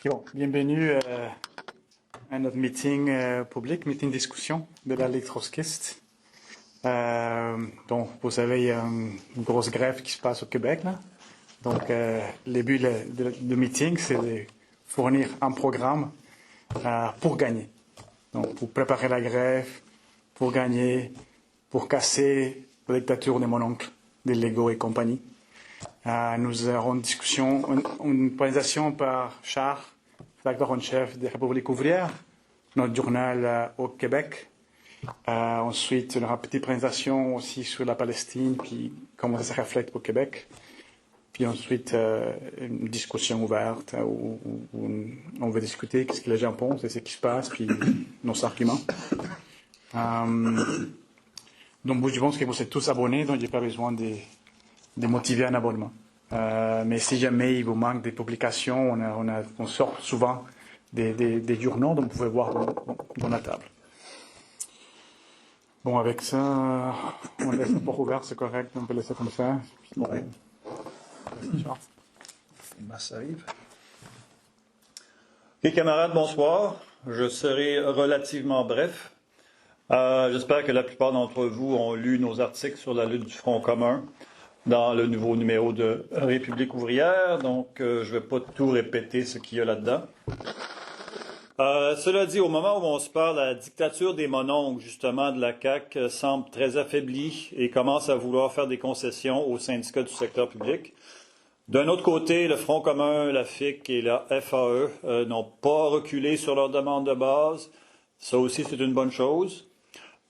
Bon, bienvenue à notre meeting public, meeting discussion de la Ligue trotskiste. Donc, vous savez, il y a une grosse grève qui se passe au Québec, là. Donc, le but du meeting, c'est de fournir un programme pour gagner. Donc, pour préparer la grève, pour gagner, pour casser la dictature de mon oncle, des Lego et compagnie. Nous aurons une présentation par Charles, rédacteur en chef de République ouvrière, notre journal au Québec. Ensuite, on aura une petite présentation aussi sur la Palestine, puis comment ça se reflète au Québec. Puis ensuite, une discussion ouverte où on va discuter ce que les gens pensent et ce qui se passe, puis nos arguments. Donc, je pense que vous êtes tous abonnés, donc il n'y a pas besoin de motiver un abonnement. Mais si jamais il vous manque des publications, on sort souvent des journaux, donc vous pouvez voir dans la table. Bon, avec ça, on laisse le port ouvert, c'est correct, on peut laisser comme ça. Bon. Ça arrive. Ok, camarades, bonsoir. Je serai relativement bref. J'espère que la plupart d'entre vous ont lu nos articles sur la lutte du Front commun dans le nouveau numéro de République ouvrière, donc je ne vais pas tout répéter ce qu'il y a là-dedans. Cela dit, au moment où on se parle, la dictature des mononcles, justement, de la CAQ semble très affaiblie et commence à vouloir faire des concessions aux syndicats du secteur public. D'un autre côté, le Front commun, la FIC et la FAE n'ont pas reculé sur leurs demandes de base. Ça aussi, c'est une bonne chose.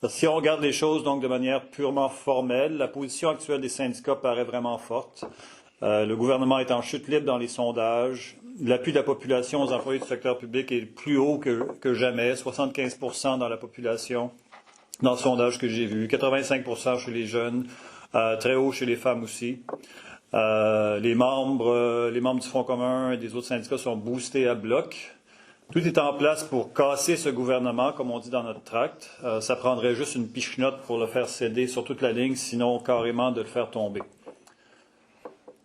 Si on regarde les choses donc de manière purement formelle, la position actuelle des syndicats paraît vraiment forte. Le gouvernement est en chute libre dans les sondages. L'appui de la population aux employés du secteur public est plus haut que jamais, 75% dans la population, dans le sondage que j'ai vu, 85% chez les jeunes, très haut chez les femmes aussi. Les membres du Front commun et des autres syndicats sont boostés à bloc. Tout est en place pour casser ce gouvernement, comme on dit dans notre tract. Ça prendrait juste une pichenote pour le faire céder sur toute la ligne, sinon carrément de le faire tomber.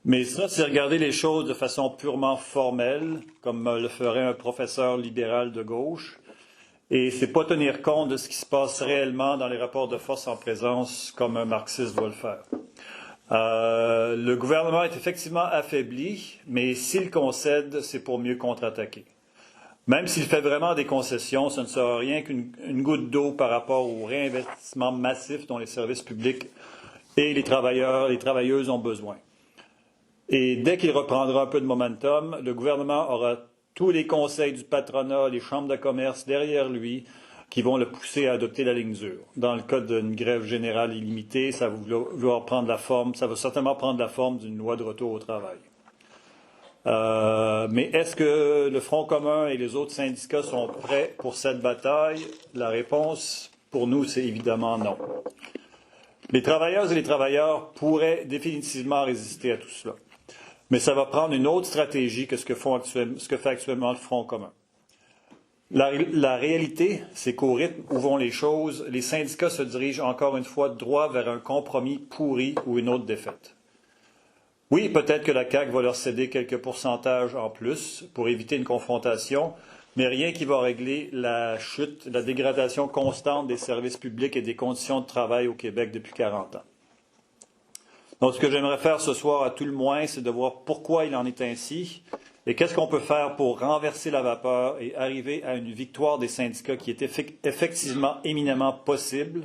Mais ça, c'est regarder les choses de façon purement formelle, comme le ferait un professeur libéral de gauche. Et c'est pas tenir compte de ce qui se passe réellement dans les rapports de force en présence, comme un marxiste doit le faire. Le gouvernement est effectivement affaibli, mais s'il concède, c'est pour mieux contre-attaquer. Même s'il fait vraiment des concessions, ce ne sera rien qu'une goutte d'eau par rapport au réinvestissement massif dont les services publics et les travailleurs, les travailleuses ont besoin. Et dès qu'il reprendra un peu de momentum, le gouvernement aura tous les conseils du patronat, les chambres de commerce derrière lui qui vont le pousser à adopter la ligne dure. Dans le cas d'une grève générale illimitée, ça va vouloir prendre la forme, ça va certainement prendre la forme d'une loi de retour au travail. Mais est-ce que le Front commun et les autres syndicats sont prêts pour cette bataille? La réponse, pour nous, c'est évidemment non. Les travailleuses et les travailleurs pourraient définitivement résister à tout cela. Mais ça va prendre une autre stratégie que ce que fait actuellement le Front commun. La réalité, c'est qu'au rythme où vont les choses, les syndicats se dirigent encore une fois droit vers un compromis pourri ou une autre défaite. Oui, peut-être que la CAQ va leur céder quelques pourcentages en plus pour éviter une confrontation, mais rien qui va régler la chute, la dégradation constante des services publics et des conditions de travail au Québec depuis 40 ans. Donc, ce que j'aimerais faire ce soir, à tout le moins, c'est de voir pourquoi il en est ainsi et qu'est-ce qu'on peut faire pour renverser la vapeur et arriver à une victoire des syndicats qui est effectivement éminemment possible,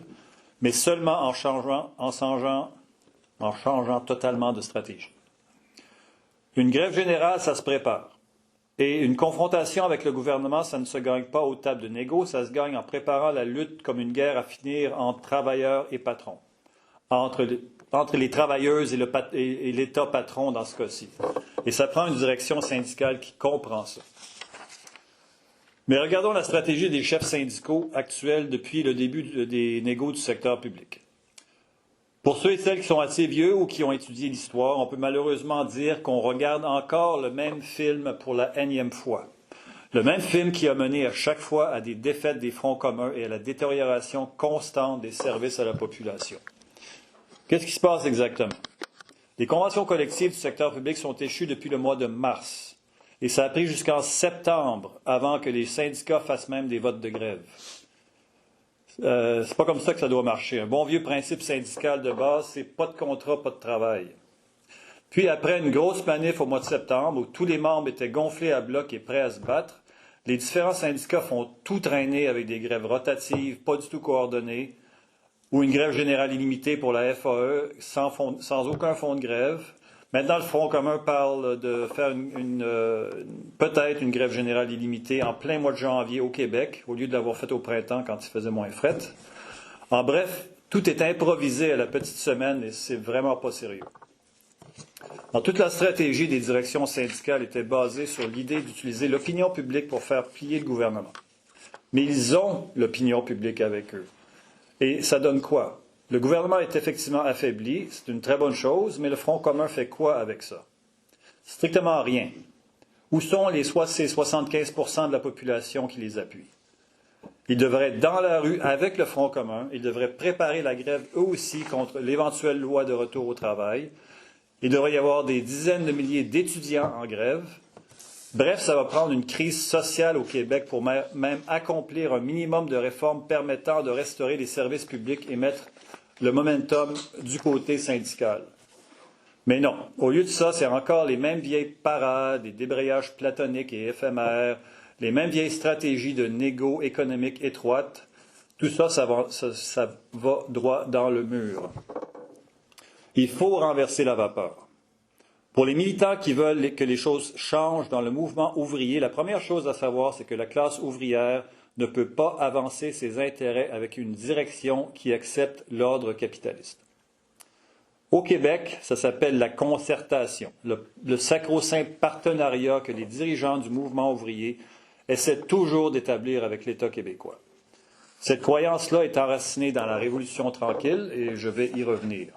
mais seulement en changeant totalement de stratégie. Une grève générale, ça se prépare. Et une confrontation avec le gouvernement, ça ne se gagne pas aux tables de négo, ça se gagne en préparant la lutte comme une guerre à finir entre travailleurs et patrons, entre les travailleuses et l'État patron dans ce cas-ci. Et ça prend une direction syndicale qui comprend ça. Mais regardons la stratégie des chefs syndicaux actuels depuis le début des négos du secteur public. Pour ceux et celles qui sont assez vieux ou qui ont étudié l'histoire, on peut malheureusement dire qu'on regarde encore le même film pour la énième fois. Le même film qui a mené à chaque fois à des défaites des fronts communs et à la détérioration constante des services à la population. Qu'est-ce qui se passe exactement? Les conventions collectives du secteur public sont échues depuis le mois de mars. Et ça a pris jusqu'en septembre avant que les syndicats fassent même des votes de grève. C'est pas comme ça que ça doit marcher. Un bon vieux principe syndical de base, c'est pas de contrat, pas de travail. Puis après une grosse manif au mois de septembre, où tous les membres étaient gonflés à bloc et prêts à se battre, les différents syndicats font tout traîner avec des grèves rotatives, pas du tout coordonnées, ou une grève générale illimitée pour la FAE, sans aucun fonds de grève. Maintenant, le Front commun parle de faire peut-être une grève générale illimitée en plein mois de janvier au Québec, au lieu de l'avoir faite au printemps quand il faisait moins fret. En bref, tout est improvisé à la petite semaine et c'est vraiment pas sérieux. Alors, toute la stratégie des directions syndicales était basée sur l'idée d'utiliser l'opinion publique pour faire plier le gouvernement. Mais ils ont l'opinion publique avec eux. Et ça donne quoi? Le gouvernement est effectivement affaibli, c'est une très bonne chose, mais le Front commun fait quoi avec ça? Strictement rien. Où sont ces 75 % de la population qui les appuie? Ils devraient être dans la rue avec le Front commun, ils devraient préparer la grève eux aussi contre l'éventuelle loi de retour au travail. Il devrait y avoir des dizaines de milliers d'étudiants en grève. Bref, ça va prendre une crise sociale au Québec pour même accomplir un minimum de réformes permettant de restaurer les services publics et mettre le momentum du côté syndical. Mais non, au lieu de ça, c'est encore les mêmes vieilles parades, des débrayages platoniques et éphémères, les mêmes vieilles stratégies de négo économique étroite. Tout ça, ça va droit dans le mur. Il faut renverser la vapeur. Pour les militants qui veulent que les choses changent dans le mouvement ouvrier, la première chose à savoir, c'est que la classe ouvrière ne peut pas avancer ses intérêts avec une direction qui accepte l'ordre capitaliste. Au Québec, ça s'appelle la concertation, le sacro-saint partenariat que les dirigeants du mouvement ouvrier essaient toujours d'établir avec l'État québécois. Cette croyance-là est enracinée dans la Révolution tranquille et je vais y revenir.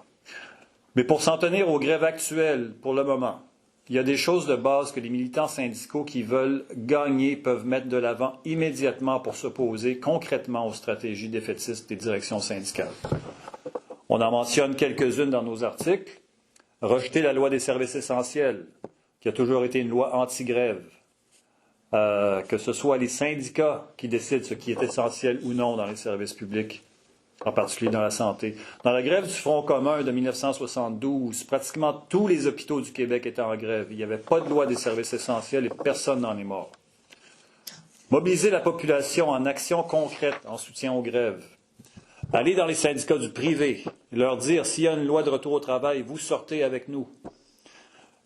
Mais pour s'en tenir aux grèves actuelles, pour le moment, il y a des choses de base que les militants syndicaux qui veulent gagner peuvent mettre de l'avant immédiatement pour s'opposer concrètement aux stratégies défaitistes des directions syndicales. On en mentionne quelques-unes dans nos articles. Rejeter la loi des services essentiels, qui a toujours été une loi anti-grève. Que ce soit les syndicats qui décident ce qui est essentiel ou non dans les services publics, en particulier dans la santé. Dans la grève du Front commun de 1972, pratiquement tous les hôpitaux du Québec étaient en grève. Il n'y avait pas de loi des services essentiels et personne n'en est mort. Mobiliser la population en action concrète en soutien aux grèves. Aller dans les syndicats du privé et leur dire, s'il y a une loi de retour au travail, vous sortez avec nous.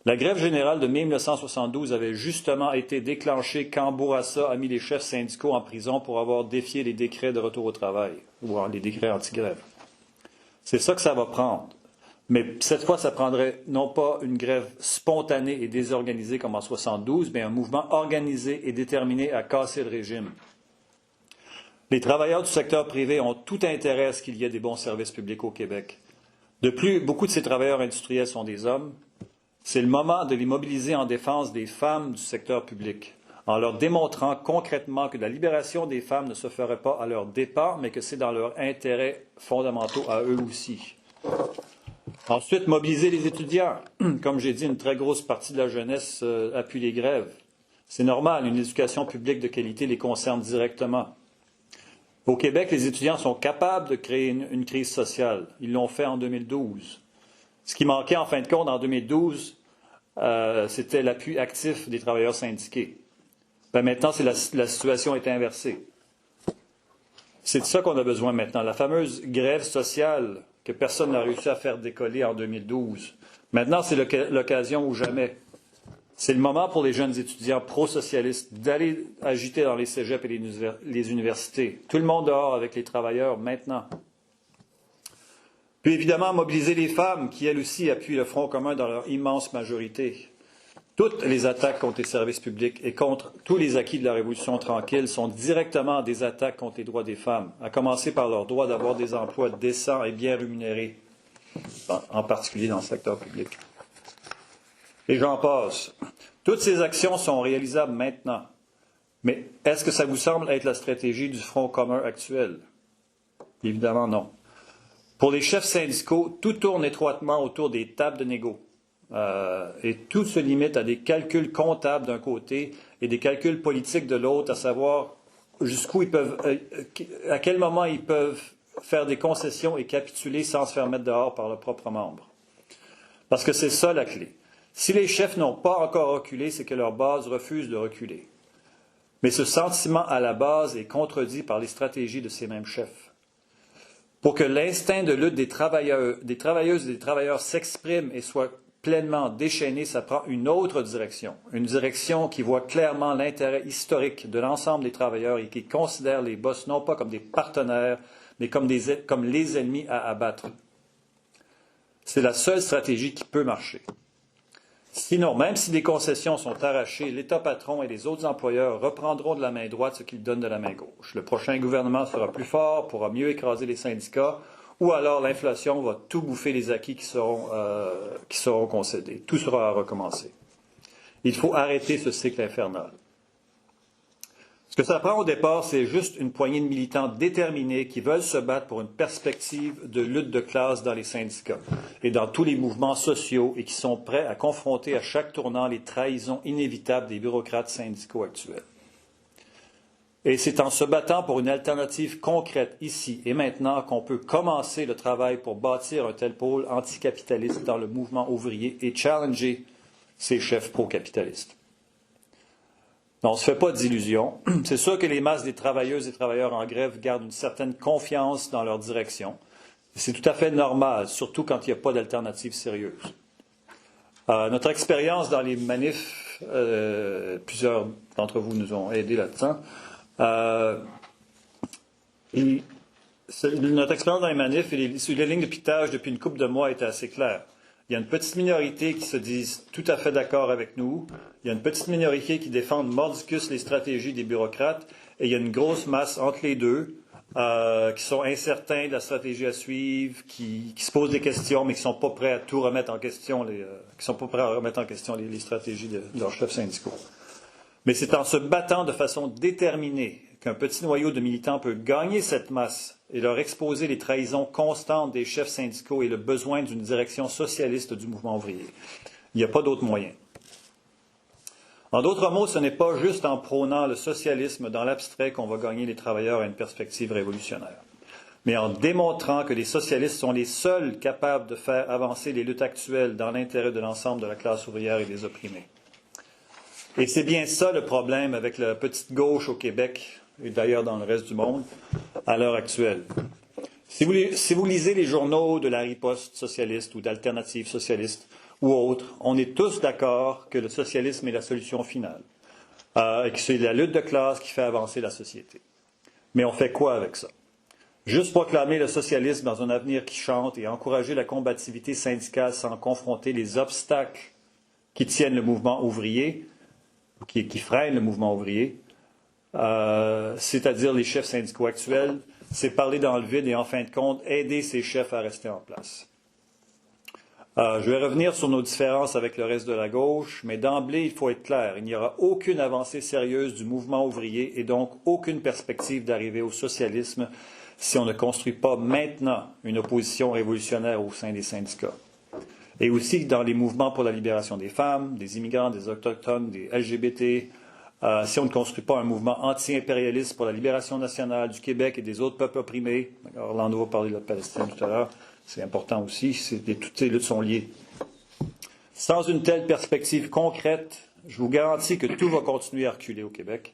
La grève générale de mai 1972 avait justement été déclenchée quand Bourassa a mis les chefs syndicaux en prison pour avoir défié les décrets de retour au travail, ou les décrets anti-grève. C'est ça que ça va prendre. Mais cette fois, ça prendrait non pas une grève spontanée et désorganisée comme en 1972, mais un mouvement organisé et déterminé à casser le régime. Les travailleurs du secteur privé ont tout intérêt à ce qu'il y ait des bons services publics au Québec. De plus, beaucoup de ces travailleurs industriels sont des hommes. C'est le moment de les mobiliser en défense des femmes du secteur public, en leur démontrant concrètement que la libération des femmes ne se ferait pas à leur dépens, mais que c'est dans leurs intérêts fondamentaux à eux aussi. Ensuite, mobiliser les étudiants. Comme j'ai dit, une très grosse partie de la jeunesse appuie les grèves. C'est normal, une éducation publique de qualité les concerne directement. Au Québec, les étudiants sont capables de créer une crise sociale. Ils l'ont fait en 2012. Ce qui manquait en fin de compte en 2012, c'était l'appui actif des travailleurs syndiqués. Maintenant, la situation est inversée. C'est de ça qu'on a besoin maintenant. La fameuse grève sociale que personne n'a réussi à faire décoller en 2012. Maintenant, c'est l'occasion ou jamais. C'est le moment pour les jeunes étudiants pro-socialistes d'aller agiter dans les cégeps et les universités. Tout le monde dehors avec les travailleurs maintenant. Puis évidemment, mobiliser les femmes qui, elles aussi, appuient le Front commun dans leur immense majorité. Toutes les attaques contre les services publics et contre tous les acquis de la Révolution tranquille sont directement des attaques contre les droits des femmes, à commencer par leur droit d'avoir des emplois décents et bien rémunérés, en particulier dans le secteur public. Et j'en passe. Toutes ces actions sont réalisables maintenant. Mais est-ce que ça vous semble être la stratégie du Front commun actuel? Évidemment non. Pour les chefs syndicaux, tout tourne étroitement autour des tables de négo. Et tout se limite à des calculs comptables d'un côté et des calculs politiques de l'autre, à savoir jusqu'où ils peuvent, à quel moment ils peuvent faire des concessions et capituler sans se faire mettre dehors par leurs propres membres. Parce que c'est ça la clé. Si les chefs n'ont pas encore reculé, c'est que leur base refuse de reculer. Mais ce sentiment à la base est contredit par les stratégies de ces mêmes chefs. Pour que l'instinct de lutte des travailleuses et des travailleurs s'exprime et soit pleinement déchaîné, ça prend une autre direction. Une direction qui voit clairement l'intérêt historique de l'ensemble des travailleurs et qui considère les boss non pas comme des partenaires, mais comme les ennemis à abattre. C'est la seule stratégie qui peut marcher. Sinon, même si des concessions sont arrachées, l'État patron et les autres employeurs reprendront de la main droite ce qu'ils donnent de la main gauche. Le prochain gouvernement sera plus fort, pourra mieux écraser les syndicats, ou alors l'inflation va tout bouffer les acquis qui seront concédés. Tout sera à recommencer. Il faut arrêter ce cycle infernal. Ce que ça prend au départ, c'est juste une poignée de militants déterminés qui veulent se battre pour une perspective de lutte de classe dans les syndicats et dans tous les mouvements sociaux et qui sont prêts à confronter à chaque tournant les trahisons inévitables des bureaucrates syndicaux actuels. Et c'est en se battant pour une alternative concrète ici et maintenant qu'on peut commencer le travail pour bâtir un tel pôle anticapitaliste dans le mouvement ouvrier et challenger ces chefs pro-capitalistes. On ne se fait pas d'illusions. C'est sûr que les masses des travailleuses et travailleurs en grève gardent une certaine confiance dans leur direction. C'est tout à fait normal, surtout quand il n'y a pas d'alternative sérieuse. Notre expérience dans les manifs, plusieurs d'entre vous nous ont aidés là-dedans. Notre expérience dans les manifs et sur les lignes de piquetage depuis une couple de mois était assez claire. Il y a une petite minorité qui se disent tout à fait d'accord avec nous. Il y a une petite minorité qui défendent mordicus les stratégies des bureaucrates. Et il y a une grosse masse entre les deux qui sont incertains de la stratégie à suivre, qui se posent des questions, mais qui ne sont pas prêts à tout remettre en question, les stratégies de leurs chefs syndicaux. Mais c'est en se battant de façon déterminée qu'un petit noyau de militants peut gagner cette masse et leur exposer les trahisons constantes des chefs syndicaux et le besoin d'une direction socialiste du mouvement ouvrier. Il n'y a pas d'autre moyen. En d'autres mots, ce n'est pas juste en prônant le socialisme dans l'abstrait qu'on va gagner les travailleurs à une perspective révolutionnaire, mais en démontrant que les socialistes sont les seuls capables de faire avancer les luttes actuelles dans l'intérêt de l'ensemble de la classe ouvrière et des opprimés. Et c'est bien ça le problème avec la petite gauche au Québec, et d'ailleurs dans le reste du monde, à l'heure actuelle. Si vous lisez les journaux de la riposte socialiste ou d'alternative socialiste ou autres, on est tous d'accord que le socialisme est la solution finale, et que c'est la lutte de classe qui fait avancer la société. Mais on fait quoi avec ça? Juste proclamer le socialisme dans un avenir qui chante et encourager la combativité syndicale sans confronter les obstacles qui tiennent le mouvement ouvrier, qui freinent le mouvement ouvrier, c'est-à-dire les chefs syndicaux actuels, c'est parler dans le vide et en fin de compte aider ces chefs à rester en place. Je vais revenir sur nos différences avec le reste de la gauche, mais d'emblée, il faut être clair, il n'y aura aucune avancée sérieuse du mouvement ouvrier et donc aucune perspective d'arriver au socialisme si on ne construit pas maintenant une opposition révolutionnaire au sein des syndicats. Et aussi dans les mouvements pour la libération des femmes, des immigrants, des autochtones, des LGBT, si on ne construit pas un mouvement anti-impérialiste pour la libération nationale du Québec et des autres peuples opprimés. Orlando va parler de la Palestine tout à l'heure, c'est important aussi, toutes ces luttes sont liées. Sans une telle perspective concrète, je vous garantis que tout va continuer à reculer au Québec,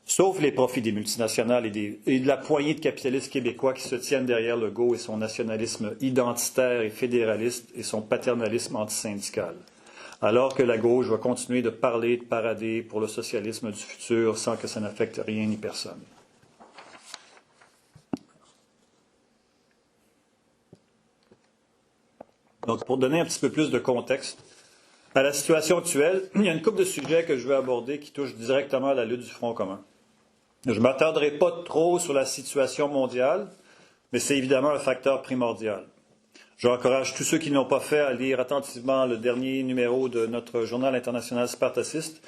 sauf les profits des multinationales et de la poignée de capitalistes québécois qui se tiennent derrière Legault et son nationalisme identitaire et fédéraliste et son paternalisme antisyndical. Alors que la gauche va continuer de parler, de parader pour le socialisme du futur sans que ça n'affecte rien ni personne. Donc, pour donner un petit peu plus de contexte à la situation actuelle, il y a une couple de sujets que je vais aborder qui touchent directement à la lutte du Front commun. Je ne m'attarderai pas trop sur la situation mondiale, mais c'est évidemment un facteur primordial. J'encourage tous ceux qui ne l'ont pas fait à lire attentivement le dernier numéro de notre journal international Spartaciste,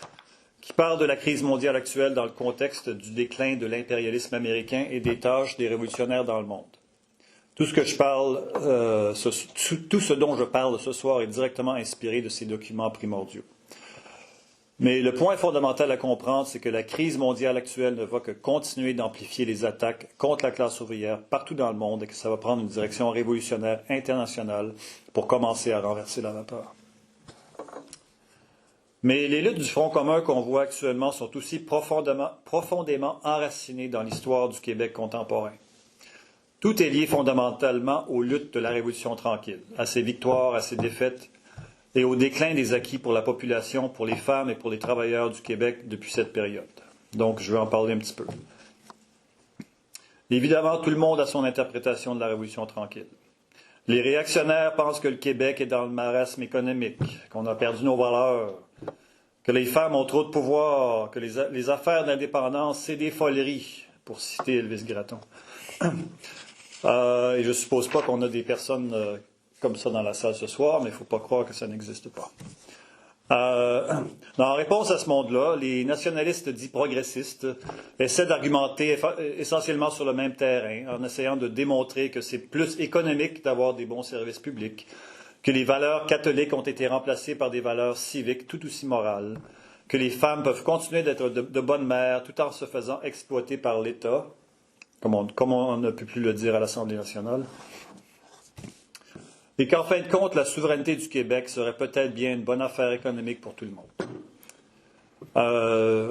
qui parle de la crise mondiale actuelle dans le contexte du déclin de l'impérialisme américain et des tâches des révolutionnaires dans le monde. Tout ce dont je parle ce soir est directement inspiré de ces documents primordiaux. Mais le point fondamental à comprendre, c'est que la crise mondiale actuelle ne va que continuer d'amplifier les attaques contre la classe ouvrière partout dans le monde et que ça va prendre une direction révolutionnaire internationale pour commencer à renverser la vapeur. Mais les luttes du Front commun qu'on voit actuellement sont aussi profondément enracinées dans l'histoire du Québec contemporain. Tout est lié fondamentalement aux luttes de la Révolution tranquille, à ses victoires, à ses défaites et au déclin des acquis pour la population, pour les femmes et pour les travailleurs du Québec depuis cette période. Donc, je vais en parler un petit peu. Évidemment, tout le monde a son interprétation de la Révolution tranquille. Les réactionnaires pensent que le Québec est dans le marasme économique, qu'on a perdu nos valeurs, que les femmes ont trop de pouvoir, que les affaires d'indépendance, c'est des foleries, pour citer Elvis Gratton. Et je ne suppose pas qu'on a des personnes comme ça dans la salle ce soir, mais il ne faut pas croire que ça n'existe pas. En réponse à ce monde-là, les nationalistes dits progressistes essaient d'argumenter essentiellement sur le même terrain, en essayant de démontrer que c'est plus économique d'avoir des bons services publics, que les valeurs catholiques ont été remplacées par des valeurs civiques tout aussi morales, que les femmes peuvent continuer d'être de bonnes mères tout en se faisant exploiter par l'État, comme on ne peut plus le dire à l'Assemblée nationale, et qu'en fin de compte, la souveraineté du Québec serait peut-être bien une bonne affaire économique pour tout le monde. Un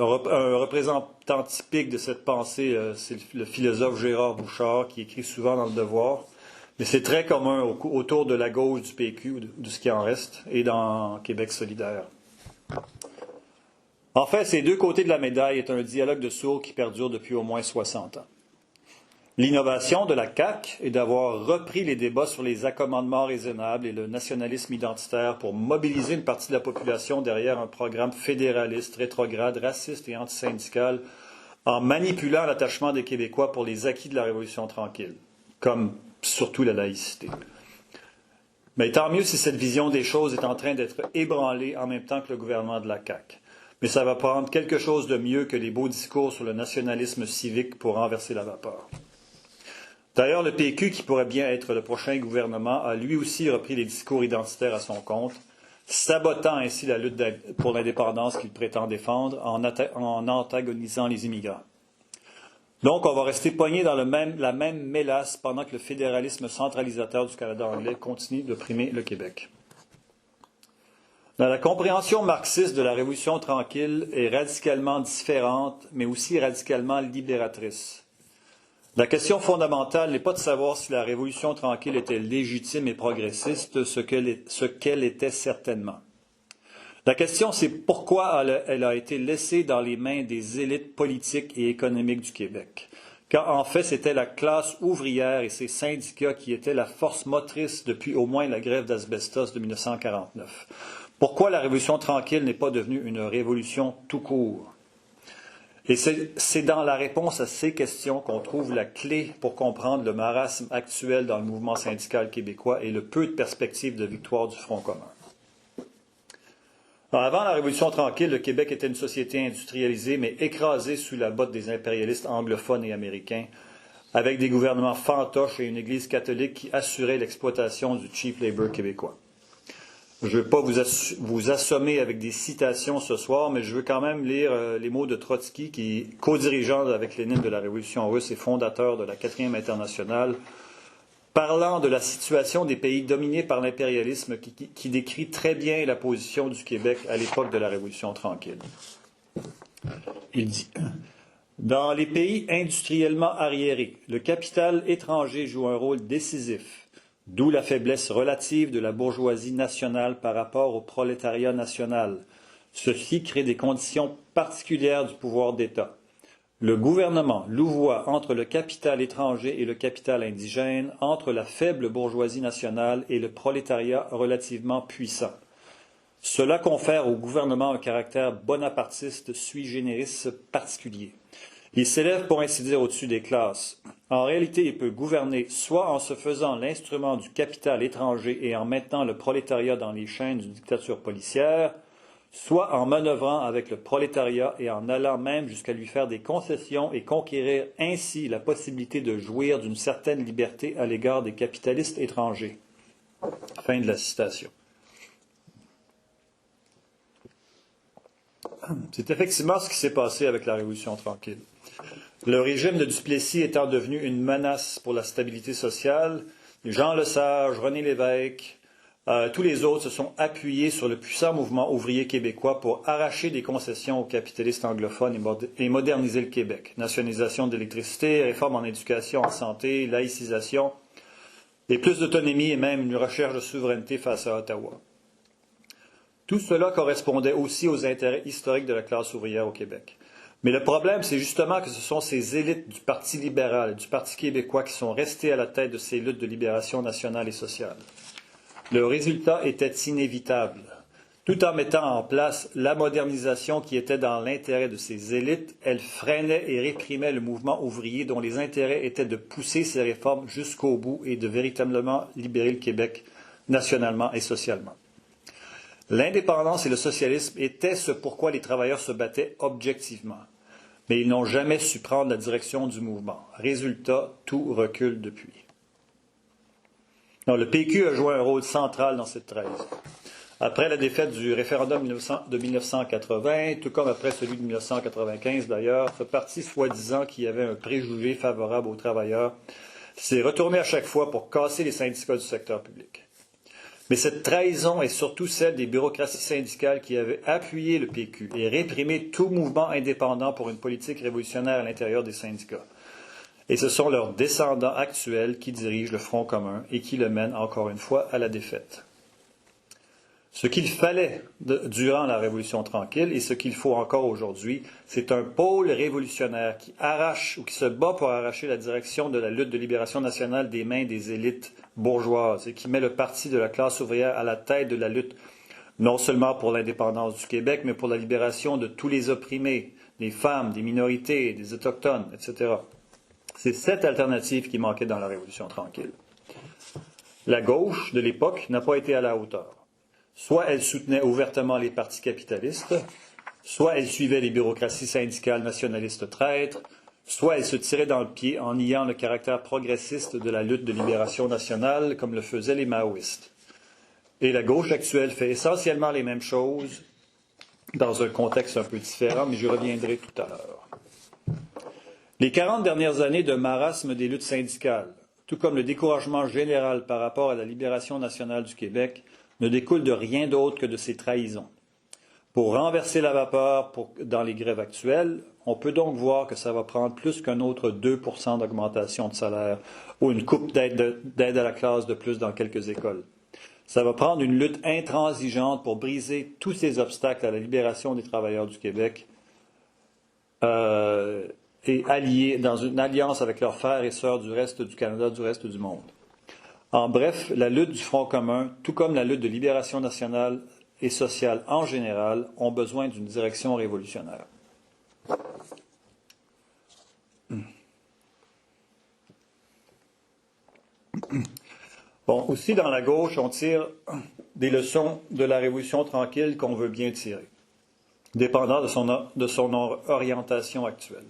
représentant typique de cette pensée, c'est le philosophe Gérard Bouchard, qui écrit souvent dans Le Devoir, mais c'est très commun autour de la gauche du PQ, de ce qui en reste, et dans Québec solidaire. En fait, ces deux côtés de la médaille est un dialogue de sourds qui perdure depuis au moins 60 ans. L'innovation de la CAQ est d'avoir repris les débats sur les accommodements raisonnables et le nationalisme identitaire pour mobiliser une partie de la population derrière un programme fédéraliste, rétrograde, raciste et antisyndical, en manipulant l'attachement des Québécois pour les acquis de la Révolution tranquille, comme surtout la laïcité. Mais tant mieux si cette vision des choses est en train d'être ébranlée en même temps que le gouvernement de la CAQ. Mais ça va prendre quelque chose de mieux que les beaux discours sur le nationalisme civique pour renverser la vapeur. D'ailleurs, le PQ, qui pourrait bien être le prochain gouvernement, a lui aussi repris les discours identitaires à son compte, sabotant ainsi la lutte pour l'indépendance qu'il prétend défendre en antagonisant les immigrants. Donc, on va rester poigné dans la même mélasse pendant que le fédéralisme centralisateur du Canada anglais continue d'opprimer le Québec. La compréhension marxiste de la Révolution tranquille est radicalement différente, mais aussi radicalement libératrice. La question fondamentale n'est pas de savoir si la Révolution tranquille était légitime et progressiste, ce qu'elle était certainement. La question, c'est pourquoi elle a été laissée dans les mains des élites politiques et économiques du Québec. Car en fait, c'était la classe ouvrière et ses syndicats qui étaient la force motrice depuis au moins la grève d'asbestos de 1949. Pourquoi la Révolution tranquille n'est pas devenue une révolution tout court? Et c'est dans la réponse à ces questions qu'on trouve la clé pour comprendre le marasme actuel dans le mouvement syndical québécois et le peu de perspectives de victoire du Front commun. Alors, avant la Révolution tranquille, le Québec était une société industrialisée, mais écrasée sous la botte des impérialistes anglophones et américains, avec des gouvernements fantoches et une Église catholique qui assurait l'exploitation du cheap labor québécois. Je ne vais pas vous assommer avec des citations ce soir, mais je veux quand même lire les mots de Trotsky, qui est co-dirigeant avec Lénine de la Révolution russe et fondateur de la 4e internationale, parlant de la situation des pays dominés par l'impérialisme, qui décrit très bien la position du Québec à l'époque de la Révolution tranquille. Il dit « Dans les pays industriellement arriérés, le capital étranger joue un rôle décisif. D'où la faiblesse relative de la bourgeoisie nationale par rapport au prolétariat national. Ceci crée des conditions particulières du pouvoir d'État. Le gouvernement louvoie entre le capital étranger et le capital indigène, entre la faible bourgeoisie nationale et le prolétariat relativement puissant. Cela confère au gouvernement un caractère bonapartiste sui generis particulier. Il s'élève pour ainsi dire au-dessus des classes. En réalité, il peut gouverner soit en se faisant l'instrument du capital étranger et en maintenant le prolétariat dans les chaînes d'une dictature policière, soit en manœuvrant avec le prolétariat et en allant même jusqu'à lui faire des concessions et conquérir ainsi la possibilité de jouir d'une certaine liberté à l'égard des capitalistes étrangers. » Fin de la citation. C'est effectivement ce qui s'est passé avec la Révolution tranquille. Le régime de Duplessis étant devenu une menace pour la stabilité sociale, Jean Lesage, René Lévesque, tous les autres se sont appuyés sur le puissant mouvement ouvrier québécois pour arracher des concessions aux capitalistes anglophones et moderniser le Québec. Nationalisation de l'électricité, réforme en éducation, en santé, laïcisation, et plus d'autonomie et même une recherche de souveraineté face à Ottawa. Tout cela correspondait aussi aux intérêts historiques de la classe ouvrière au Québec. Mais le problème, c'est justement que ce sont ces élites du Parti libéral et du Parti québécois qui sont restées à la tête de ces luttes de libération nationale et sociale. Le résultat était inévitable. Tout en mettant en place la modernisation qui était dans l'intérêt de ces élites, elle freinait et réprimait le mouvement ouvrier dont les intérêts étaient de pousser ces réformes jusqu'au bout et de véritablement libérer le Québec nationalement et socialement. L'indépendance et le socialisme étaient ce pourquoi les travailleurs se battaient objectivement. Mais ils n'ont jamais su prendre la direction du mouvement. Résultat, tout recule depuis. Non, le PQ a joué un rôle central dans cette trahison. Après la défaite du référendum de 1980, tout comme après celui de 1995 d'ailleurs, ce parti soi-disant qui avait un préjugé favorable aux travailleurs s'est retourné à chaque fois pour casser les syndicats du secteur public. Mais cette trahison est surtout celle des bureaucraties syndicales qui avaient appuyé le PQ et réprimé tout mouvement indépendant pour une politique révolutionnaire à l'intérieur des syndicats. Et ce sont leurs descendants actuels qui dirigent le Front commun et qui le mènent encore une fois à la défaite. Ce qu'il fallait durant la Révolution tranquille et ce qu'il faut encore aujourd'hui, c'est un pôle révolutionnaire qui arrache ou qui se bat pour arracher la direction de la lutte de libération nationale des mains des élites bourgeoises et qui met le parti de la classe ouvrière à la tête de la lutte non seulement pour l'indépendance du Québec, mais pour la libération de tous les opprimés, des femmes, des minorités, des autochtones, etc. C'est cette alternative qui manquait dans la Révolution tranquille. La gauche de l'époque n'a pas été à la hauteur. Soit elle soutenait ouvertement les partis capitalistes, soit elle suivait les bureaucraties syndicales nationalistes traîtres, soit elle se tirait dans le pied en niant le caractère progressiste de la lutte de libération nationale, comme le faisaient les maoïstes. Et la gauche actuelle fait essentiellement les mêmes choses, dans un contexte un peu différent, mais je reviendrai tout à l'heure. Les 40 dernières années de marasme des luttes syndicales, tout comme le découragement général par rapport à la libération nationale du Québec, ne découle de rien d'autre que de ces trahisons. Pour renverser la vapeur dans les grèves actuelles, on peut donc voir que ça va prendre plus qu'un autre 2% d'augmentation de salaire ou une coupe d'aide à la classe de plus dans quelques écoles. Ça va prendre une lutte intransigeante pour briser tous ces obstacles à la libération des travailleurs du Québec et alliés dans une alliance avec leurs frères et sœurs du reste du Canada, du reste du monde. En bref, la lutte du Front commun, tout comme la lutte de libération nationale et sociale en général, ont besoin d'une direction révolutionnaire. Bon, aussi dans la gauche, on tire des leçons de la Révolution tranquille qu'on veut bien tirer, dépendant de son orientation actuelle.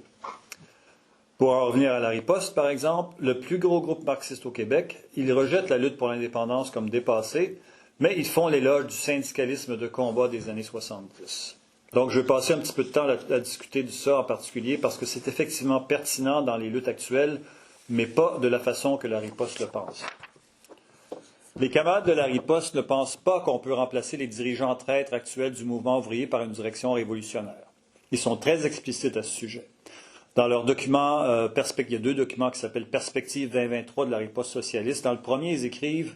Pour en revenir à la riposte, par exemple, le plus gros groupe marxiste au Québec, ils rejettent la lutte pour l'indépendance comme dépassée, mais ils font l'éloge du syndicalisme de combat des années 70. Donc, je vais passer un petit peu de temps à discuter de ça en particulier parce que c'est effectivement pertinent dans les luttes actuelles, mais pas de la façon que la riposte le pense. Les camarades de la riposte ne pensent pas qu'on peut remplacer les dirigeants traîtres actuels du mouvement ouvrier par une direction révolutionnaire. Ils sont très explicites à ce sujet. Dans leur document, il y a 2 documents qui s'appellent Perspective 2023 de la riposte socialiste. Dans le premier, ils écrivent,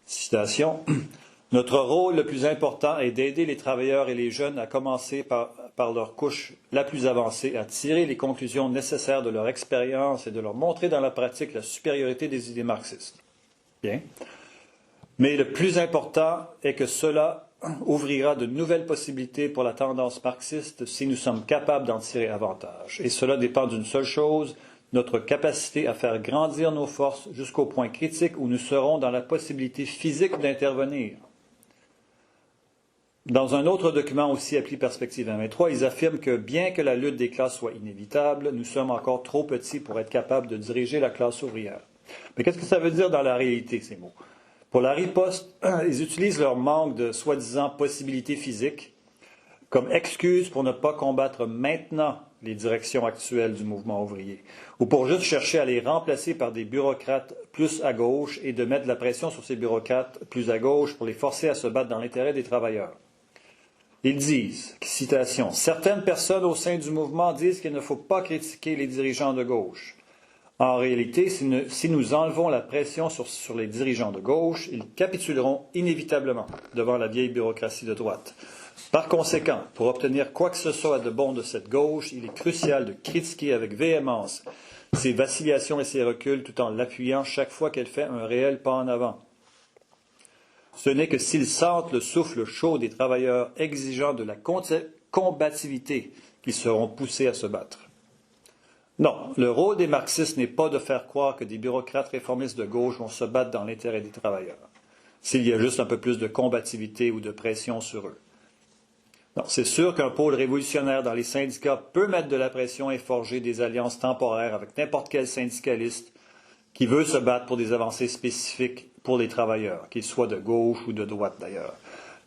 citation, « Notre rôle le plus important est d'aider les travailleurs et les jeunes à commencer par leur couche la plus avancée, à tirer les conclusions nécessaires de leur expérience et de leur montrer dans la pratique la supériorité des idées marxistes. » Bien. Mais le plus important est que cela ouvrira de nouvelles possibilités pour la tendance marxiste si nous sommes capables d'en tirer avantage. Et cela dépend d'une seule chose, notre capacité à faire grandir nos forces jusqu'au point critique où nous serons dans la possibilité physique d'intervenir. Dans un autre document aussi appelé Perspective 2023, ils affirment que bien que la lutte des classes soit inévitable, nous sommes encore trop petits pour être capables de diriger la classe ouvrière. Mais qu'est-ce que ça veut dire dans la réalité, ces mots? Pour la riposte, ils utilisent leur manque de soi-disant possibilités physiques comme excuse pour ne pas combattre maintenant les directions actuelles du mouvement ouvrier, ou pour juste chercher à les remplacer par des bureaucrates plus à gauche et de mettre de la pression sur ces bureaucrates plus à gauche pour les forcer à se battre dans l'intérêt des travailleurs. Ils disent, citation, « Certaines personnes au sein du mouvement disent qu'il ne faut pas critiquer les dirigeants de gauche. En réalité, si nous enlevons la pression sur les dirigeants de gauche, ils capituleront inévitablement devant la vieille bureaucratie de droite. Par conséquent, pour obtenir quoi que ce soit de bon de cette gauche, il est crucial de critiquer avec véhémence ses vacillations et ses reculs tout en l'appuyant chaque fois qu'elle fait un réel pas en avant. Ce n'est que s'ils sentent le souffle chaud des travailleurs exigeant de la combativité qu'ils seront poussés à se battre. Non, le rôle des marxistes n'est pas de faire croire que des bureaucrates réformistes de gauche vont se battre dans l'intérêt des travailleurs, s'il y a juste un peu plus de combativité ou de pression sur eux. Non, c'est sûr qu'un pôle révolutionnaire dans les syndicats peut mettre de la pression et forger des alliances temporaires avec n'importe quel syndicaliste qui veut se battre pour des avancées spécifiques pour les travailleurs, qu'ils soient de gauche ou de droite d'ailleurs.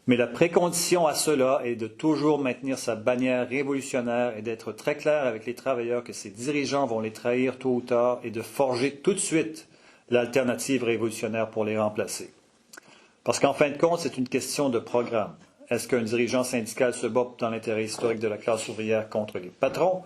Mais la précondition à cela est de toujours maintenir sa bannière révolutionnaire et d'être très clair avec les travailleurs que ses dirigeants vont les trahir tôt ou tard et de forger tout de suite l'alternative révolutionnaire pour les remplacer. Parce qu'en fin de compte, c'est une question de programme. Est-ce qu'un dirigeant syndical se bat dans l'intérêt historique de la classe ouvrière contre les patrons,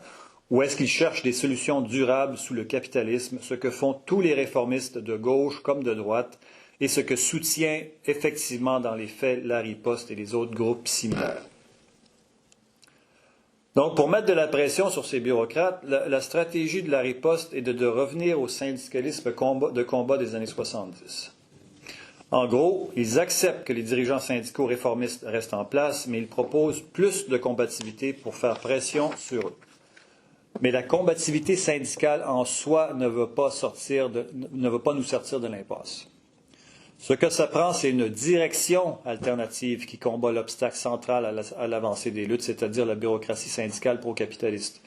ou est-ce qu'il cherche des solutions durables sous le capitalisme, ce que font tous les réformistes de gauche comme de droite, et ce que soutient effectivement dans les faits la riposte et les autres groupes similaires. Donc, pour mettre de la pression sur ces bureaucrates, la stratégie de la riposte est de revenir au syndicalisme de combat des années 70. En gros, ils acceptent que les dirigeants syndicaux réformistes restent en place, mais ils proposent plus de combativité pour faire pression sur eux. Mais la combativité syndicale en soi ne veut pas nous sortir de l'impasse. Ce que ça prend, c'est une direction alternative qui combat l'obstacle central à l'avancée des luttes, c'est-à-dire la bureaucratie syndicale pro-capitaliste.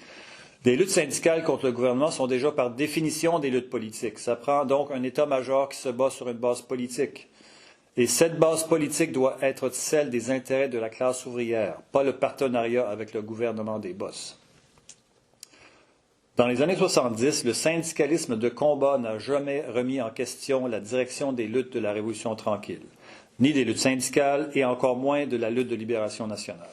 Des luttes syndicales contre le gouvernement sont déjà par définition des luttes politiques. Ça prend donc un état-major qui se bat sur une base politique. Et cette base politique doit être celle des intérêts de la classe ouvrière, pas le partenariat avec le gouvernement des boss. Dans les années 70, le syndicalisme de combat n'a jamais remis en question la direction des luttes de la Révolution tranquille, ni des luttes syndicales et encore moins de la lutte de libération nationale.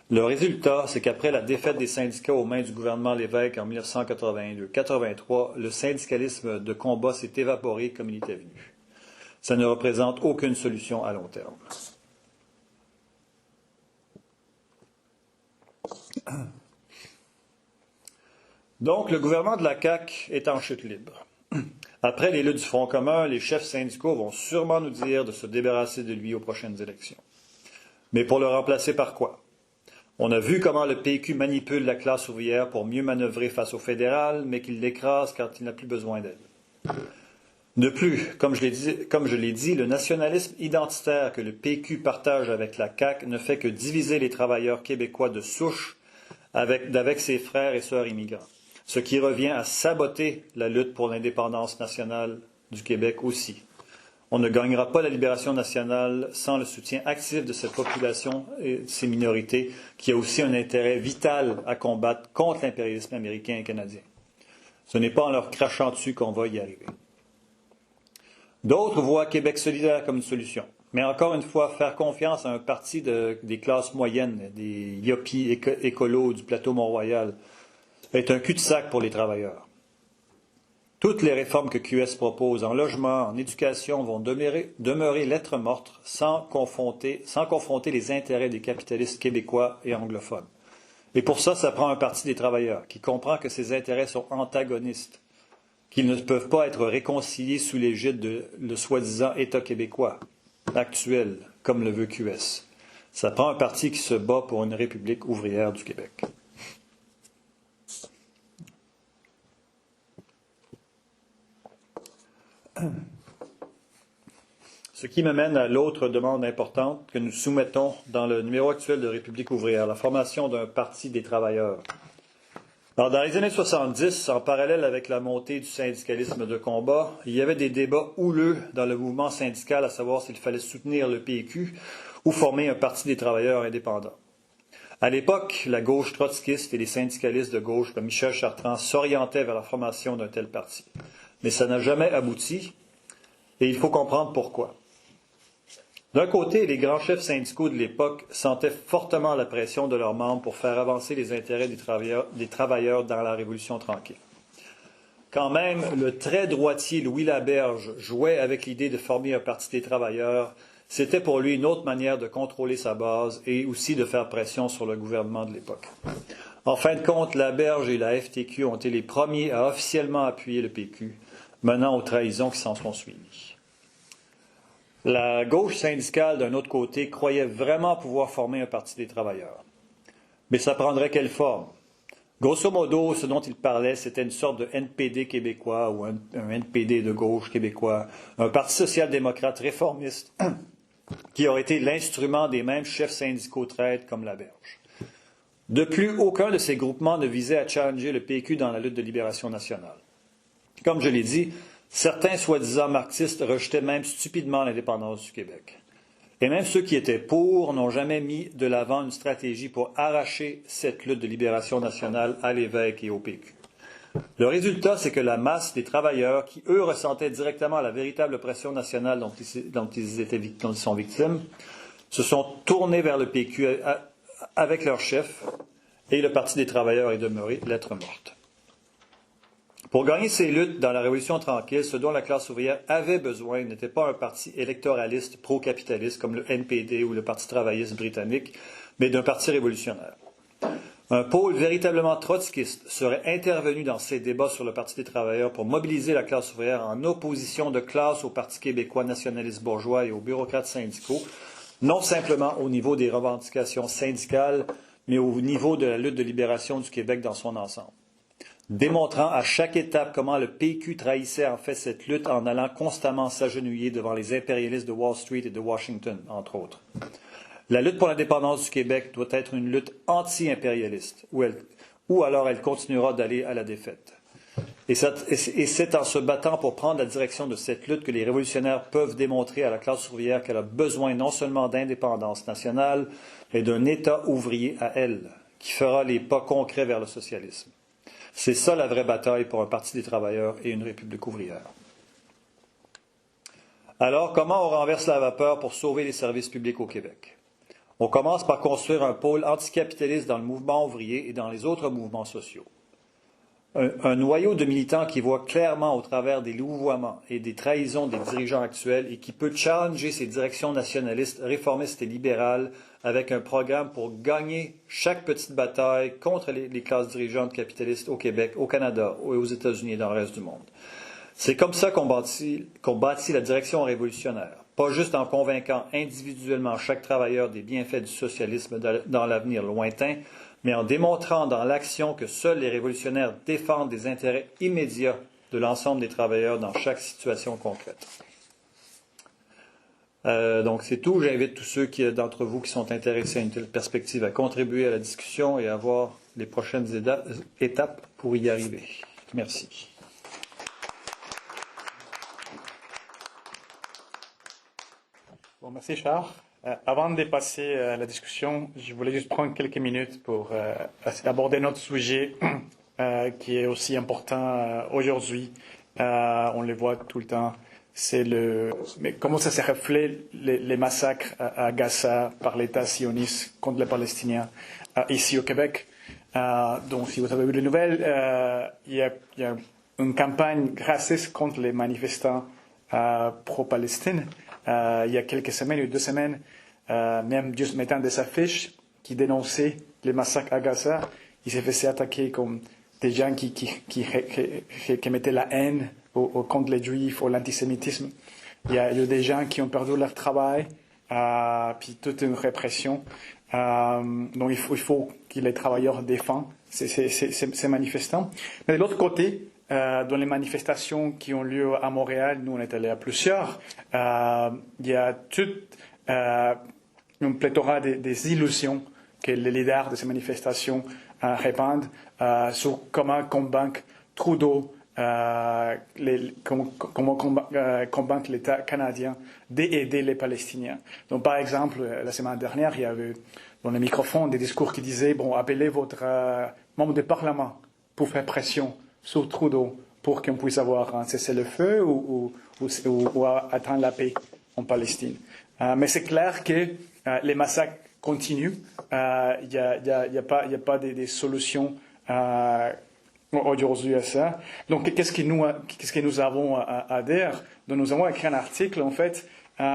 Le résultat, c'est qu'après la défaite des syndicats aux mains du gouvernement Lévesque en 1982-83, le syndicalisme de combat s'est évaporé comme il était venu. Ça ne représente aucune solution à long terme. Donc, le gouvernement de la CAQ est en chute libre. Après les luttes du Front commun, les chefs syndicaux vont sûrement nous dire de se débarrasser de lui aux prochaines élections. Mais pour le remplacer par quoi? On a vu comment le PQ manipule la classe ouvrière pour mieux manœuvrer face au fédéral, mais qu'il l'écrase quand il n'a plus besoin d'elle. De plus, comme je l'ai dit, le nationalisme identitaire que le PQ partage avec la CAQ ne fait que diviser les travailleurs québécois de souche avec ses frères et sœurs immigrants, ce qui revient à saboter la lutte pour l'indépendance nationale du Québec aussi. On ne gagnera pas la libération nationale sans le soutien actif de cette population et de ces minorités qui a aussi un intérêt vital à combattre contre l'impérialisme américain et canadien. Ce n'est pas en leur crachant dessus qu'on va y arriver. D'autres voient Québec solidaire comme une solution. Mais encore une fois, faire confiance à un parti des classes moyennes, des yuppies écolos du plateau Mont-Royal, est un cul-de-sac pour les travailleurs. Toutes les réformes que QS propose en logement, en éducation vont demeurer lettres mortes sans confronter les intérêts des capitalistes québécois et anglophones. Et pour ça, ça prend un parti des travailleurs qui comprend que ces intérêts sont antagonistes, qu'ils ne peuvent pas être réconciliés sous l'égide de le soi-disant État québécois actuel, comme le veut QS. Ça prend un parti qui se bat pour une république ouvrière du Québec. Ce qui me mène à l'autre demande importante que nous soumettons dans le numéro actuel de République ouvrière, la formation d'un parti des travailleurs. Alors, dans les années 70, en parallèle avec la montée du syndicalisme de combat, il y avait des débats houleux dans le mouvement syndical à savoir s'il fallait soutenir le PQ ou former un parti des travailleurs indépendants. À l'époque, la gauche trotskiste et les syndicalistes de gauche comme Michel Chartrand s'orientaient vers la formation d'un tel parti. Mais ça n'a jamais abouti et il faut comprendre pourquoi. D'un côté, les grands chefs syndicaux de l'époque sentaient fortement la pression de leurs membres pour faire avancer les intérêts des travailleurs dans la Révolution tranquille. Quand même, le très droitier Louis Laberge jouait avec l'idée de former un parti des travailleurs, c'était pour lui une autre manière de contrôler sa base et aussi de faire pression sur le gouvernement de l'époque. En fin de compte, Laberge et la FTQ ont été les premiers à officiellement appuyer le PQ, menant aux trahisons qui s'en sont suivies. La gauche syndicale, d'un autre côté, croyait vraiment pouvoir former un parti des travailleurs. Mais ça prendrait quelle forme? Grosso modo, ce dont il parlait, c'était une sorte de NPD québécois ou un NPD de gauche québécois, un parti social-démocrate réformiste qui aurait été l'instrument des mêmes chefs syndicaux traîtres comme Laberge. De plus, aucun de ces groupements ne visait à challenger le PQ dans la lutte de libération nationale. Comme je l'ai dit, certains soi-disant marxistes rejetaient même stupidement l'indépendance du Québec. Et même ceux qui étaient pour n'ont jamais mis de l'avant une stratégie pour arracher cette lutte de libération nationale à l'évêque et au PQ. Le résultat, c'est que la masse des travailleurs, qui eux ressentaient directement la véritable pression nationale dont ils sont victimes, se sont tournés vers le PQ avec leur chef, et le Parti des travailleurs est demeuré lettre morte. Pour gagner ces luttes dans la Révolution tranquille, ce dont la classe ouvrière avait besoin n'était pas un parti électoraliste pro-capitaliste comme le NPD ou le Parti travailliste britannique, mais d'un parti révolutionnaire. Un pôle véritablement trotskiste serait intervenu dans ces débats sur le Parti des travailleurs pour mobiliser la classe ouvrière en opposition de classe au Parti québécois nationaliste bourgeois et aux bureaucrates syndicaux, non simplement au niveau des revendications syndicales, mais au niveau de la lutte de libération du Québec dans son ensemble, démontrant à chaque étape comment le PQ trahissait en fait cette lutte en allant constamment s'agenouiller devant les impérialistes de Wall Street et de Washington, entre autres. La lutte pour l'indépendance du Québec doit être une lutte anti-impérialiste, ou alors elle continuera d'aller à la défaite. Et c'est en se battant pour prendre la direction de cette lutte que les révolutionnaires peuvent démontrer à la classe ouvrière qu'elle a besoin non seulement d'indépendance nationale, mais d'un État ouvrier à elle, qui fera les pas concrets vers le socialisme. C'est ça la vraie bataille pour un parti des travailleurs et une république ouvrière. Alors, comment on renverse la vapeur pour sauver les services publics au Québec? On commence par construire un pôle anticapitaliste dans le mouvement ouvrier et dans les autres mouvements sociaux. Un noyau de militants qui voit clairement au travers des louvoiements et des trahisons des dirigeants actuels et qui peut challenger ces directions nationalistes, réformistes et libérales avec un programme pour gagner chaque petite bataille contre les classes dirigeantes capitalistes au Québec, au Canada, aux États-Unis et dans le reste du monde. C'est comme ça qu'on bâtit la direction révolutionnaire, pas juste en convainquant individuellement chaque travailleur des bienfaits du socialisme dans l'avenir lointain, mais en démontrant dans l'action que seuls les révolutionnaires défendent des intérêts immédiats de l'ensemble des travailleurs dans chaque situation concrète. Donc c'est tout. J'invite tous ceux d'entre vous qui sont intéressés à une telle perspective à contribuer à la discussion et à voir les prochaines étapes pour y arriver. Merci. Bon, merci Charles. Avant de passer à la discussion, je voulais juste prendre quelques minutes pour aborder notre sujet qui est aussi important aujourd'hui. On le voit tout le temps. Mais comment ça se reflète les massacres à Gaza par l'État sioniste contre les Palestiniens ici au Québec. Donc, si vous avez vu les nouvelles, il y a une campagne raciste contre les manifestants pro-Palestine. Il y a quelques semaines ou 2 semaines, même juste mettant des affiches qui dénonçaient les massacres à Gaza. Il s'est fait attaquer comme des gens qui mettaient la haine contre les Juifs ou l'antisémitisme. Il y a des gens qui ont perdu leur travail, puis toute une répression. Donc il faut que les travailleurs défendent ces manifestants. Mais de l'autre côté, dans les manifestations qui ont lieu à Montréal, nous on est allé à plusieurs, il y a toute une pléthore des illusions que les leaders de ces manifestations répandent sur comment combattre Trudeau, comment combattre l'État canadien d'aider les Palestiniens. Donc, par exemple, la semaine dernière, il y avait dans les microphones des discours qui disaient bon, appelez votre membre du Parlement pour faire pression sur Trudeau pour qu'on puisse avoir un cessez-le-feu ou atteindre la paix en Palestine. Mais c'est clair que les massacres continuent. Il n'y a pas des solutions aujourd'hui à ça. Donc, qu'est-ce que nous avons à dire? Donc, nous avons écrit un article, en fait,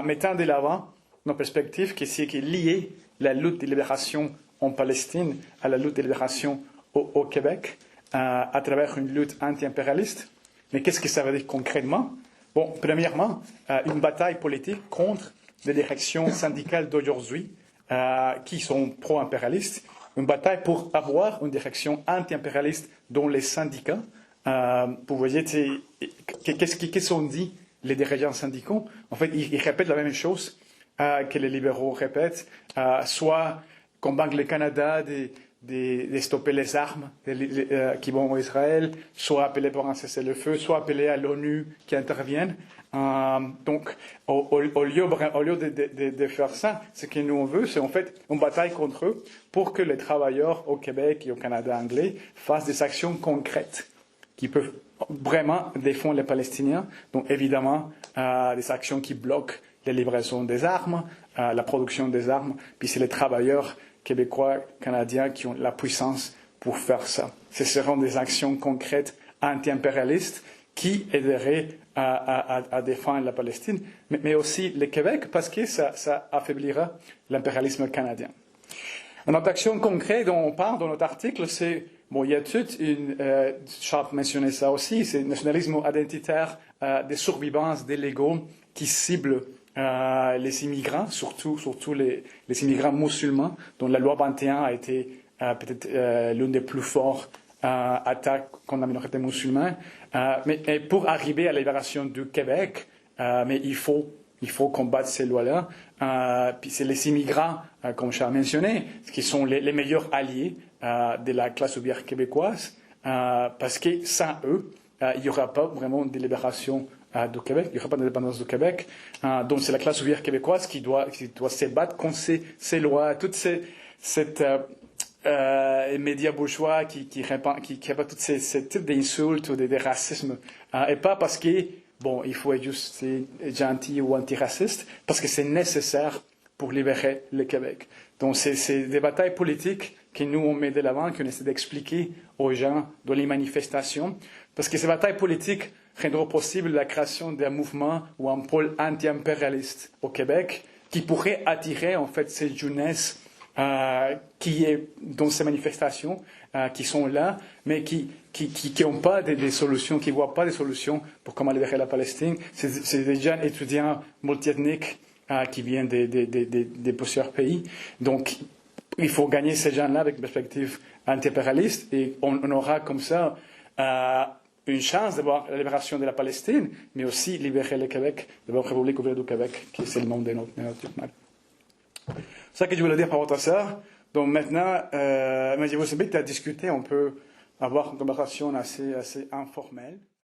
mettant de l'avant nos perspectives qui est liée la lutte de libération en Palestine à la lutte de libération au Québec à travers une lutte anti-impérialiste. Mais qu'est-ce que ça veut dire concrètement? Bon, premièrement, une bataille politique contre les directions syndicales d'aujourd'hui qui sont pro-impérialistes, une bataille pour avoir une direction anti-impérialiste dans les syndicats. Vous voyez, qu'est-ce qu'on dit les dirigeants syndicaux? En fait, ils répètent la même chose que les libéraux répètent, soit combattre le Canada de stopper les armes qui vont à Israël, soit appeler pour un cessez-le-feu, soit appeler à l'ONU qui intervienne. Donc, au lieu de faire ça, ce que nous on veut, c'est en fait une bataille contre eux pour que les travailleurs au Québec et au Canada anglais fassent des actions concrètes qui peuvent vraiment défendre les Palestiniens. Donc, évidemment, des actions qui bloquent les livraisons des armes, la production des armes, puis c'est les travailleurs québécois, canadiens qui ont la puissance pour faire ça. Ce seront des actions concrètes anti-impérialistes qui aideraient à défendre la Palestine, mais aussi le Québec, parce que ça affaiblira l'impérialisme canadien. Une autre action concrète dont on parle dans notre article, c'est, bon, il y a toute une, Charles mentionnait ça aussi, c'est le nationalisme identitaire des survivants illégaux qui ciblent les immigrants, surtout les immigrants musulmans, dont la loi 21 a été peut-être l'une des plus fortes attaques contre la minorité musulmane. Mais pour arriver à la libération du Québec, mais il faut combattre ces lois-là. Puis c'est les immigrants, comme Charles mentionné, qui sont les meilleurs alliés de la classe ouvrière québécoise, parce que sans eux, il n'y aura pas vraiment de libération du Québec, il n'y aura pas d'indépendance du Québec. Donc c'est la classe ouvrière québécoise qui doit se battre contre ces lois, toutes cette médias bourgeois qui répandent tous ces types d'insultes ou des racismes, et pas parce que bon, il faut être juste gentil ou antiraciste, parce que c'est nécessaire pour libérer le Québec. Donc c'est des batailles politiques que nous on met de l'avant, qu'on essaie d'expliquer aux gens dans les manifestations, parce que ces batailles politiques rendront possible la création d'un mouvement ou un pôle anti-impérialiste au Québec qui pourrait attirer en fait cette jeunesse qui est dans ces manifestations, qui sont là, mais qui n'ont pas des solutions, qui ne voient pas des solutions pour comment libérer la Palestine. C'est des jeunes étudiants multiethniques qui viennent de plusieurs pays. Donc, il faut gagner ces gens-là avec une perspective anti-impérialiste et on aura comme ça une chance d'avoir la libération de la Palestine, mais aussi libérer le Québec, d'avoir la République ouverte du Québec, qui est le nom de notre journal. C'est ça que je voulais dire par rapport à ça. Donc maintenant, je vous invite à discuter, on peut avoir une conversation assez informelle.